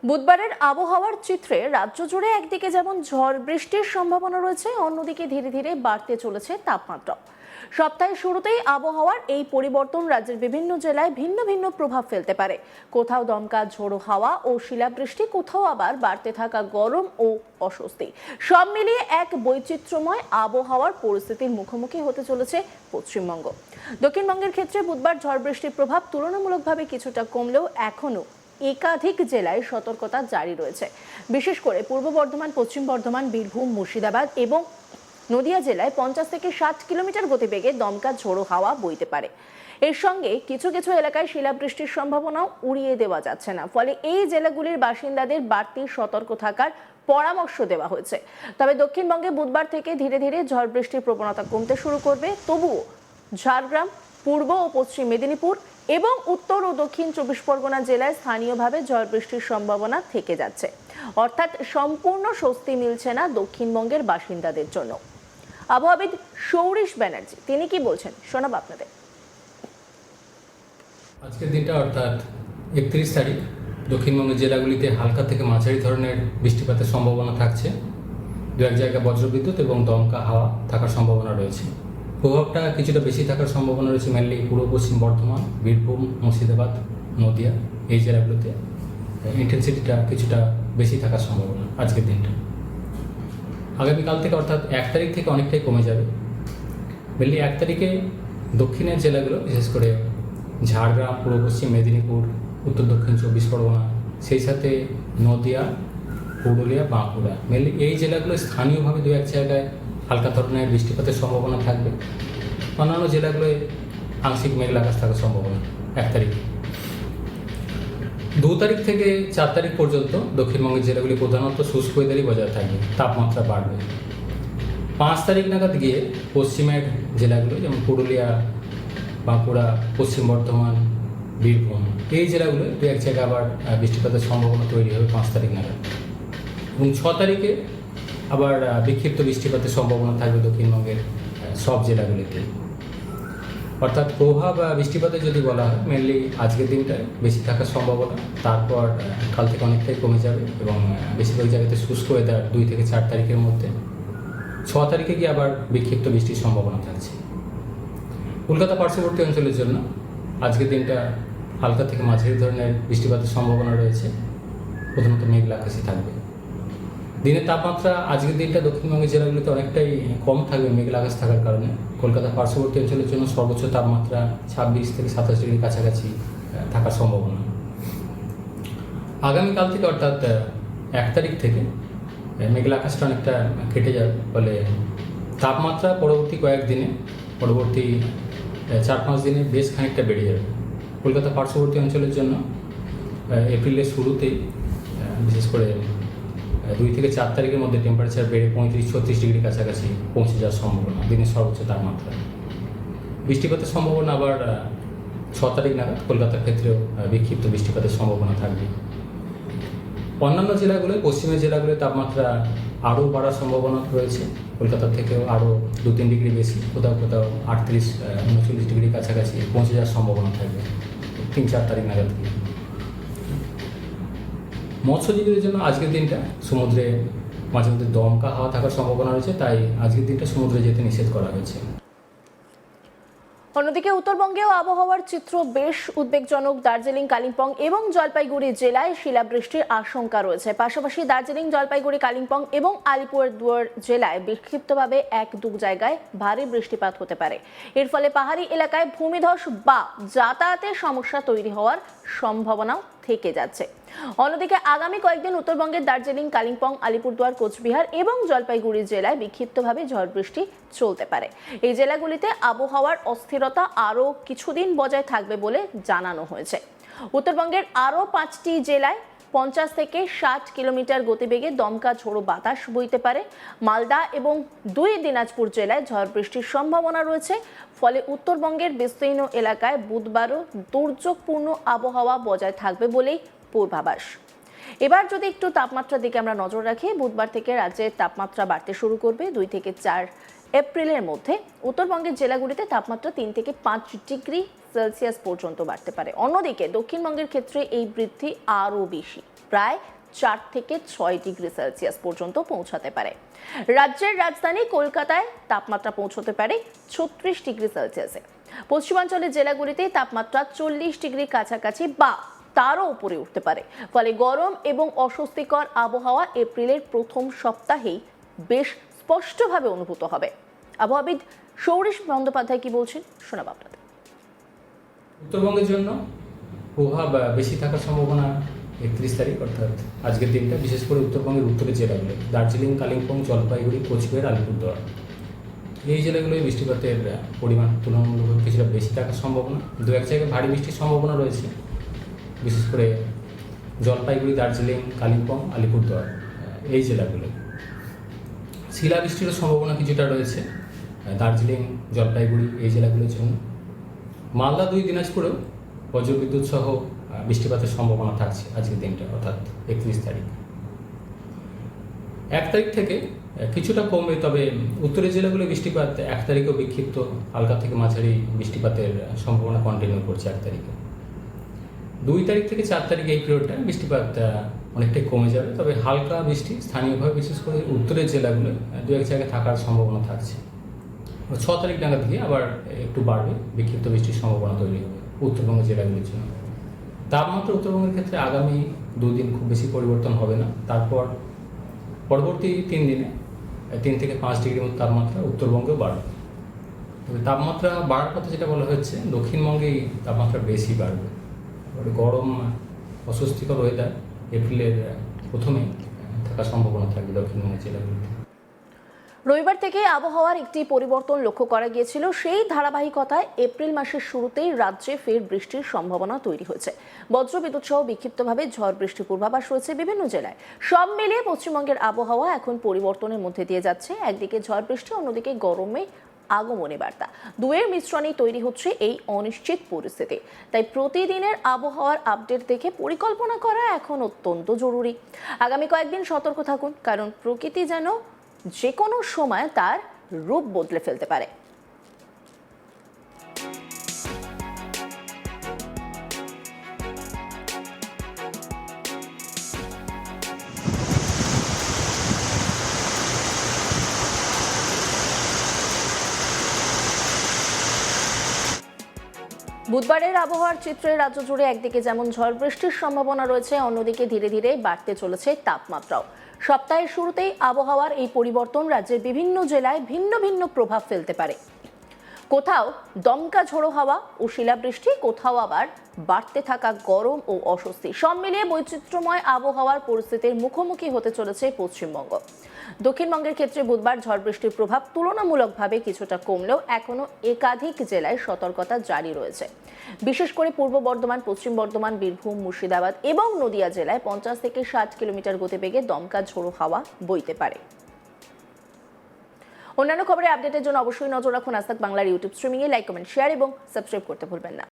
বুধবারের আবহাওয়ার চিত্রে রাজ্য জুড়ে একদিকে যেমন ঝড় বৃষ্টির সম্ভাবনা রয়েছে, অন্যদিকে ধীরে ধীরে বাড়তে চলেছে তাপমাত্রা। সপ্তাহের শুরুতেই আবহাওয়ার এই পরিবর্তন রাজ্যের বিভিন্ন জেলায় ভিন্ন ভিন্ন প্রভাব ফেলতে পারে। কোথাও দমকা ঝোড়ো হাওয়া ও শিলাবৃষ্টি, কোথাও আবার বাড়তে থাকা গরম ও অস্বস্তি। সব মিলিয়ে এক বৈচিত্র্যময় আবহাওয়ার পরিস্থিতির মুখোমুখি হতে চলেছে পশ্চিমবঙ্গ। দক্ষিণবঙ্গের ক্ষেত্রে বুধবার ঝড় বৃষ্টির প্রভাব তুলনামূলকভাবে কিছুটা কমলেও এখনও একাধিক জেলায় সতর্কতা জারি রয়েছে। বিশেষ করে পূর্ব বর্ধমান, পশ্চিম বর্ধমান, বীরভূম, মুর্শিদাবাদ এবং নদিয়া জেলায় 50 থেকে 60 কিলোমিটার গতিবেগে দমকা ঝোড়ো হাওয়া বইতে পারে। এর সঙ্গে কিছু কিছু এলাকায় শিলাবৃষ্টির সম্ভাবনাও উড়িয়ে দেওয়া যাচ্ছে না। ফলে এই জেলাগুলির বাসিন্দাদের বাড়তি সতর্ক থাকার পরামর্শ দেওয়া হয়েছে। তবে দক্ষিণবঙ্গে বুধবার থেকে ধীরে ধীরে ঝড় বৃষ্টির প্রবণতা কমতে শুরু করবে। তবুও ঝাড়গ্রাম, পূর্ব ও পশ্চিম মেদিনীপুর এবং উত্তর ও দক্ষিণ 24 পরগনা জেলায় স্থানীয়ভাবে ঝড় বৃষ্টির সম্ভাবনা থেকে যাচ্ছে। অর্থাৎ সম্পূর্ণ স্বস্তি মিলছে না দক্ষিণবঙ্গের বাসিন্দাদের জন্য। আবহাওয়াবিদ সৌরিশ ব্যানার্জি তিনি কি বলছেন শোনাব আপনাদের। আজকের দিনটা অর্থাৎ 31 তারিখ দক্ষিণবঙ্গের জেলাগুলিতে হালকা থেকে মাঝারি ধরনের বৃষ্টিপাতের সম্ভাবনা থাকছে। দু এক জায়গায় বজ্রবিদ্যুৎ এবং দমকা হাওয়া থাকার সম্ভাবনা রয়েছে। প্রভাবটা কিছুটা বেশি থাকার সম্ভাবনা রয়েছে মেনলি পূর্ব পশ্চিম বর্ধমান, বীরভূম, মুর্শিদাবাদ, নদিয়া এই জেলাগুলোতে ইন্টেন্সিটিটা কিছুটা বেশি থাকার সম্ভাবনা আজকের দিনটা। আগামীকাল থেকে অর্থাৎ 1 তারিখ থেকে অনেকটাই কমে যাবে। মেনলি 1 তারিখে দক্ষিণের জেলাগুলো বিশেষ করে ঝাড়গ্রাম, পূর্ব পশ্চিম মেদিনীপুর, উত্তর দক্ষিণ 24 পরগনা, সেই সাথে নদিয়া, পুরুলিয়া, বাঁকুড়া, মেনলি এই জেলাগুলো স্থানীয়ভাবে দু এক জায়গায় হালকা ধরনের বৃষ্টিপাতের সম্ভাবনা থাকবে। অন্যান্য জেলাগুলোয় আংশিক মেঘলা আকাশ থাকার সম্ভাবনা 1 তারিখ। 2 তারিখ থেকে 4 তারিখ পর্যন্ত দক্ষিণবঙ্গের জেলাগুলি প্রধানত শুষ্ক ওয়েদারই বজায় থাকবে, তাপমাত্রা বাড়বে। 5 তারিখ নাগাদ গিয়ে পশ্চিমের জেলাগুলো যেমন পুরুলিয়া, বাঁকুড়া, পশ্চিম বর্ধমান, বীরভূম এই জেলাগুলো দু এক জায়গায় আবার বৃষ্টিপাতের সম্ভাবনা তৈরি হবে 5 তারিখ নাগাদ। এবং 6 তারিখে আবার বিক্ষিপ্ত বৃষ্টিপাতের সম্ভাবনা থাকবে দক্ষিণবঙ্গের সব জেলাগুলিতে। অর্থাৎ প্রভাব বৃষ্টিপাতের যদি বলা হয় মেনলি আজকের দিনটায় বেশি থাকার সম্ভাবনা, তারপর কাল থেকে অনেকটাই কমে যাবে এবং বেশিরভাগ জায়গাতে শুষ্ক ওয়েদার 2 থেকে 4 তারিখের মধ্যে। 6 তারিখে গিয়ে আবার বিক্ষিপ্ত বৃষ্টির সম্ভাবনা থাকছে। কলকাতা পার্শ্ববর্তী অঞ্চলের জন্য আজকের দিনটা হালকা থেকে মাঝারি ধরনের বৃষ্টিপাতের সম্ভাবনা রয়েছে, প্রধানত মেঘলা আকাশই থাকবে। দিনের তাপমাত্রা আজকের দিনটা দক্ষিণবঙ্গের জেলাগুলিতে অনেকটাই কম থাকবে মেঘলা আকাশ থাকার কারণে। কলকাতা পার্শ্ববর্তী অঞ্চলের জন্য সর্বোচ্চ তাপমাত্রা 26 থেকে 27 ডিগ্রির কাছাকাছি থাকার সম্ভাবনা। আগামীকাল থেকে অর্থাৎ 1 তারিখ থেকে মেঘলা আকাশটা অনেকটা কেটে যাবে, ফলে তাপমাত্রা পরবর্তী কয়েকদিনে, পরবর্তী 4-5 দিনে বেশ খানিকটা বেড়ে যাবে। কলকাতা পার্শ্ববর্তী অঞ্চলের জন্য এপ্রিলের শুরুতেই বিশেষ করে 2 থেকে 4 তারিখের মধ্যে টেম্পারেচার বেড়ে 35-36 ডিগ্রি কাছাকাছি পৌঁছে যাওয়ার সম্ভাবনা দিনের সর্বোচ্চ তাপমাত্রা। বৃষ্টিপাতের সম্ভাবনা আবার 6 তারিখ নাগাদ কলকাতার ক্ষেত্রেও বিক্ষিপ্ত বৃষ্টিপাতের সম্ভাবনা থাকবে। অন্যান্য জেলাগুলোয়, পশ্চিমের জেলাগুলোয় তাপমাত্রা আরও বাড়ার সম্ভাবনা রয়েছে, কলকাতার থেকেও আরও 2-3 ডিগ্রি বেশি, কোথাও কোথাও 38-39 ডিগ্রি কাছাকাছি পৌঁছে যাওয়ার সম্ভাবনা থাকবে 3-4 তারিখ নাগাদ। মৎস্যজীবীদের জন্য আজকের দিনটা সমুদ্রে মাঝে মধ্যে দমকা হাওয়া থাকার সম্ভাবনা রয়েছে, তাই আজকের দিনটা সমুদ্রে যেতে নিষেধ করা হয়েছে। অন্যদিকে উত্তরবঙ্গেও আবহাওয়ার চিত্র বেশ উদ্বেগজনক। দার্জিলিং, কালিম্পং এবং জলপাইগুড়ি জেলায় শিলাবৃষ্টির আশঙ্কা রয়েছে। পাশাপাশি দার্জিলিং, জলপাইগুড়ি, কালিম্পং এবং আলিপুরদুয়ার জেলায় বিক্ষিপ্তভাবে 1-2 জায়গায় ভারী বৃষ্টিপাত হতে পারে। এর ফলে পাহাড়ি এলাকায় ভূমিধস বা যাতায়াতের সমস্যা তৈরি হওয়ার সম্ভাবনাও থেকে যাচ্ছে। অন্যদিকে আগামী কয়েকদিন উত্তরবঙ্গের দার্জিলিং, কালিম্পং, আলিপুরদুয়ার, কোচবিহার এবং জলপাইগুড়ি জেলায় বিক্ষিপ্তভাবে ঝড় বৃষ্টি চলতে পারে। এই জেলাগুলিতে আবহাওয়ার অস্থিরতা আরও কিছুদিন বজায় থাকবে বলে জানানো হয়েছে। উত্তরবঙ্গের আরও 5টি জেলায় 50 থেকে 60 কিলোমিটার গতিবেগে দমকা ঝোড়ো বাতাস বইতে পারে। মালদা এবং 2 দিনাজপুর জেলায় ঝড় বৃষ্টির সম্ভাবনা রয়েছে। ফলে উত্তরবঙ্গের বিস্তীর্ণ এলাকায় বুধবারও দুর্যোগপূর্ণ আবহাওয়া বজায় থাকবে বলেই পূর্বাভাস। এবার যদি একটু তাপমাত্রার দিকে আমরা নজর রাখি, বুধবার থেকে রাজ্যে তাপমাত্রা বাড়তে শুরু করবে। 2 থেকে 4 এপ্রিলের মধ্যে উত্তরবঙ্গের জেলাগুলিতে তাপমাত্রা 3 থেকে 5 ডিগ্রি সেলসিয়াস পর্যন্ত বাড়তে পারে। অন্যদিকে দক্ষিণবঙ্গের ক্ষেত্রে এই বৃদ্ধি আরও বেশি, প্রায় 4 থেকে 6 ডিগ্রি সেলসিয়াস পর্যন্ত পৌঁছাতে পারে। রাজ্যের রাজধানী কলকাতায় তাপমাত্রা পৌঁছতে পারে 36 ডিগ্রি সেলসিয়াসে। পশ্চিমাঞ্চলের জেলাগুলিতে তাপমাত্রা 40 ডিগ্রি কাছাকাছি বা তারও উপরে উঠতে পারে। ফলে গরম এবং অস্বস্তিকর আবহাওয়া এপ্রিলের প্রথম সপ্তাহেই বেশ স্পষ্টভাবে অনুভূত হবে। আবহাওয়াবিদ সৌরিশ বন্দ্যোপাধ্যায় কি বলছেন শোনাব আপনাদের। উত্তরবঙ্গের জন্য প্রভাব বেশি থাকার সম্ভাবনা 31 তারিখ অর্থাৎ আজকের দিনটা, বিশেষ করে উত্তরবঙ্গের উত্তরের জেলাগুলো দার্জিলিং, কালিম্পং, জলপাইগুড়ি, কোচবিহার, আলিপুরদুয়ার, এই জেলাগুলোয় বৃষ্টিপাতের পরিমাণ তুলনামূলক কিছুটা বেশি থাকার সম্ভাবনা। দু এক জায়গায় ভারী বৃষ্টির সম্ভাবনা রয়েছে, বিশেষ করে জলপাইগুড়ি, দার্জিলিং, কালিম্পং, আলিপুরদুয়ার এই জেলাগুলো। শিলাবৃষ্টিরও সম্ভাবনা কিছুটা রয়েছে দার্জিলিং, জলপাইগুড়ি এই জেলাগুলোর জন্য। মালদা, 2 দিনাজপুরেও বজ্রবিদ্যুৎ সহ বৃষ্টিপাতের সম্ভাবনা থাকছে আজকের দিনটা অর্থাৎ 31 তারিখ। 1 তারিখ থেকে কিছুটা কমবে, তবে উত্তরের জেলাগুলো বৃষ্টিপাত 1 তারিখেও বিক্ষিপ্ত হালকা থেকে মাঝারি বৃষ্টিপাতের সম্ভাবনা কন্টিনিউ করছে 1 তারিখে। 2 তারিখ থেকে 4 তারিখ এই পিরিয়ডটা বৃষ্টিপাত অনেকটাই কমে যাবে, তবে হালকা বৃষ্টি স্থানীয়ভাবে বিশেষ করে উত্তরের জেলাগুলো 2 এক জায়গায় থাকার সম্ভাবনা থাকছে। 6 তারিখ নাগাদ গিয়ে আবার একটু বাড়বে, বিক্ষিপ্ত বৃষ্টির সম্ভাবনা তৈরি হবে উত্তরবঙ্গের জেলাগুলির জন্য। তাপমাত্রা উত্তরবঙ্গের ক্ষেত্রে আগামী 2 দিন খুব বেশি পরিবর্তন হবে না, তারপর পরবর্তী 3 দিনে 3 থেকে 5 ডিগ্রির মতো তাপমাত্রা উত্তরবঙ্গেও বাড়বে। তবে তাপমাত্রা বাড়ার কথা যেটা বলা হচ্ছে, দক্ষিণবঙ্গেই তাপমাত্রা বেশি বাড়বে। গরম অস্বস্তিকর ওয়েদার এপ্রিলের প্রথমেই থাকার সম্ভাবনা থাকবে দক্ষিণবঙ্গের জেলাগুলিতে। রবিবার থেকে আবহাওয়ার একটি পরিবর্তন লক্ষ্য করা গিয়েছিল। সেই ধারাবাহিকতায় এপ্রিল মাসের শুরুতেই রাজ্যে ফের বৃষ্টির সম্ভাবনা তৈরি হয়েছে। বজ্রবিদ্যুৎ সহ বিক্ষিপ্তভাবে ঝড় বৃষ্টির পূর্বাভাস রয়েছে বিভিন্ন জেলায়। সব মিলিয়ে পশ্চিমবঙ্গের আবহাওয়া এখন পরিবর্তনের মধ্যে দিয়ে যাচ্ছে। একদিকে ঝড় বৃষ্টি, অন্যদিকে গরমে আগমনী বার্তা, দুয়ের মিশ্রণেই তৈরি হচ্ছে এই অনিশ্চিত পরিস্থিতি। তাই প্রতিদিনের আবহাওয়ার আপডেট দেখে পরিকল্পনা করা এখন অত্যন্ত জরুরি। আগামী কয়েকদিন সতর্ক থাকুন, কারণ প্রকৃতি যেন যে কোনো সময় তার রূপ বদলে ফেলতে পারে। বুধবারের আবহাওয়ার চিত্রে রাজ্য জুড়ে একদিকে যেমন ঝড় বৃষ্টির সম্ভাবনা রয়েছে, অন্যদিকে ধীরে ধীরে বাড়তে চলেছে তাপমাত্রাও। সপ্তাহের শুরুতেই আবহাওয়ার এই পরিবর্তন রাজ্যের বিভিন্ন জেলায় ভিন্ন ভিন্ন প্রভাব ফেলতে পারে। কোথাও দমকা ঝোড়ো হাওয়া ও শিলাবৃষ্টি, কোথাও আবার বাড়তে থাকা গরম ও অস্বস্তি। সব মিলিয়ে বৈচিত্র্যময় আবহাওয়ার পরিস্থিতির মুখোমুখি হতে চলেছে পশ্চিমবঙ্গ। দক্ষিণবঙ্গের ক্ষেত্রে বুধবার ঝড় বৃষ্টির প্রভাব তুলনামূলকভাবে কিছুটা কমলেও এখনও একাধিক জেলায় সতর্কতা জারি রয়েছে। বিশেষ করে পূর্ব বর্ধমান, পশ্চিম বর্ধমান, বীরভূম, মুর্শিদাবাদ এবং নদিয়া জেলায় 50 থেকে 60 কিলোমিটার গতিবেগে দমকা ঝোড়ো হাওয়া বইতে পারে। অন্যান্য খবরের আপডেটের জন্য অবশ্যই নজর রাখুন আজ তাক বাংলার ইউটিউব স্ট্রিমিংয়ে। লাইক, কমেন্ট, শেয়ার এবং সাবস্ক্রাইব করতে ভুলবেন না।